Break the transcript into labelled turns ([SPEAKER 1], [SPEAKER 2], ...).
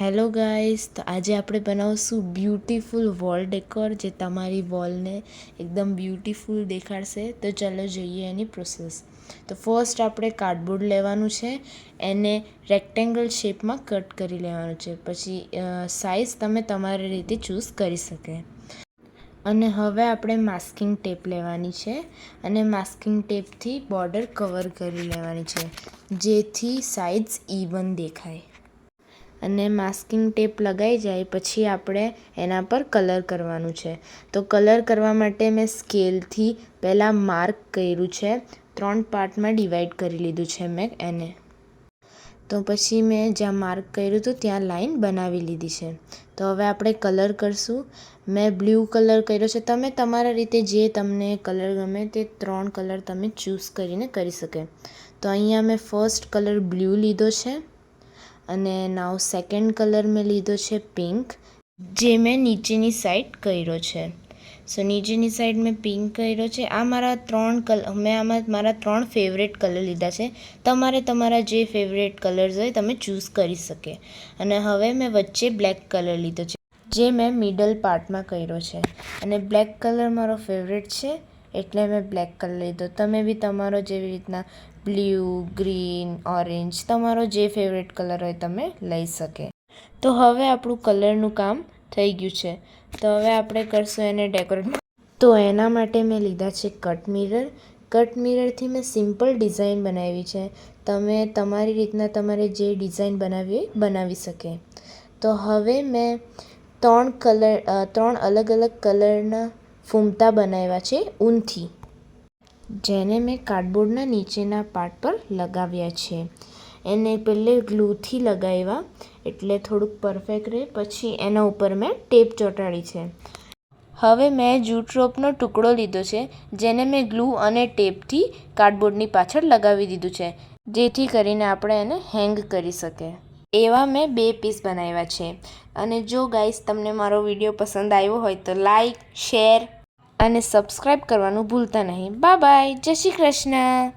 [SPEAKER 1] Hello guys, તો આજે આપણે બનાવશું બ્યુટીફુલ વોલ ડેકોર જે તમારી વોલને એકદમ બ્યુટીફુલ દેખાડશે. તો ચાલો જોઈએ એની પ્રોસેસ. તો ફર્સ્ટ આપણે કાર્ડબોર્ડ લેવાનું છે, એને રેક્ટેંગલ શેપમાં કટ કરી લેવાનું છે. પછી સાઇઝ તમે તમારી રીતે ચૂઝ કરી શકે. અને હવે આપણે માસ્કિંગ ટેપ લેવાની છે અને માસ્કિંગ ટેપથી બોર્ડર કવર કરી લેવાની છે જેથી સાઇડ્સ ઇવન દેખાય. અને માસ્કિંગ ટેપ લગાઈ જાય પછી આપણે એના પર કલર કરવાનું છે. તો કલર કરવા માટે મેં સ્કેલથી પહેલાં માર્ક કર્યું છે, 3 પાર્ટમાં ડિવાઈડ કરી લીધું છે મેં એને. તો પછી મેં જ્યાં માર્ક કર્યું હતું ત્યાં લાઈન બનાવી લીધી છે. તો હવે આપણે કલર કરશું. મેં બ્લુ કલર કર્યો છે. તમે તમારા રીતે જે તમને કલર ગમે તે 3 કલર તમે ચૂઝ કરીને કરી શકે. તો અહીંયા મેં ફર્સ્ટ કલર બ્લુ લીધો છે અને નાવ સેકન્ડ કલર મેં લીધો છે પિંક, જે મેં નીચેની સાઈડ કર્યો છે. સો નીચેની સાઈડ મેં પિંક કર્યો છે. આ મારા 3 કલર, મેં આમાં મારા 3 ફેવરેટ કલર લીધા છે. તમારે તમારા જે ફેવરેટ કલર્સ હોય તમે ચૂઝ કરી શકે. અને હવે મેં વચ્ચે બ્લેક કલર લીધો છે, જે મેં મિડલ પાર્ટમાં કર્યો છે. અને બ્લેક કલર મારો ફેવરેટ છે એટલે મેં બ્લેક કલર લીધો. તમે બી તમારો જેવી રીતના બ્લુ, ગ્રીન, ઓરેન્જ તમારો જે ફેવરેટ કલર હોય તમે લઈ શકે. તો હવે આપણું કલરનું કામ થઈ ગયું છે. તો હવે આપણે કરશું એને ડેકોરેટ. તો એના માટે મેં લીધા છે કટ મિરર. કટ મિરરથી મેં સિમ્પલ ડિઝાઇન બનાવી છે. તમે તમારી રીતના તમારે જે ડિઝાઇન બનાવવી હોય બનાવી શકે. તો હવે મેં 3 અલગ અલગ કલરના ફૂમતા બનાવ્યા છે ઊનથી, જેને મેં કાર્ડબોર્ડના નીચેના પાર્ટ પર લગાવ્યા છે. એને પહેલે ગ્લુથી લગાવ્યા એટલે થોડુંક પરફેક્ટ રહે. પછી એના ઉપર મેં ટેપ ચોંટાડી છે. હવે મેં જૂટ રોપનો ટુકડો લીધો છે, જેને મેં ગ્લુ અને ટેપથી કાર્ડબોર્ડની પાછળ લગાવી દીધું છે, જેથી કરીને આપણે એને હેંગ કરી શકીએ. એવા મેં 2 પીસ બનાવ્યા છે. અને જો ગાઈસ તમને મારો વિડીયો પસંદ આવ્યો હોય તો લાઈક, શેર અને સબસ્ક્રાઈબ કરવાનું ભૂલતા નહીં. Bye bye. જય શ્રી કૃષ્ણ.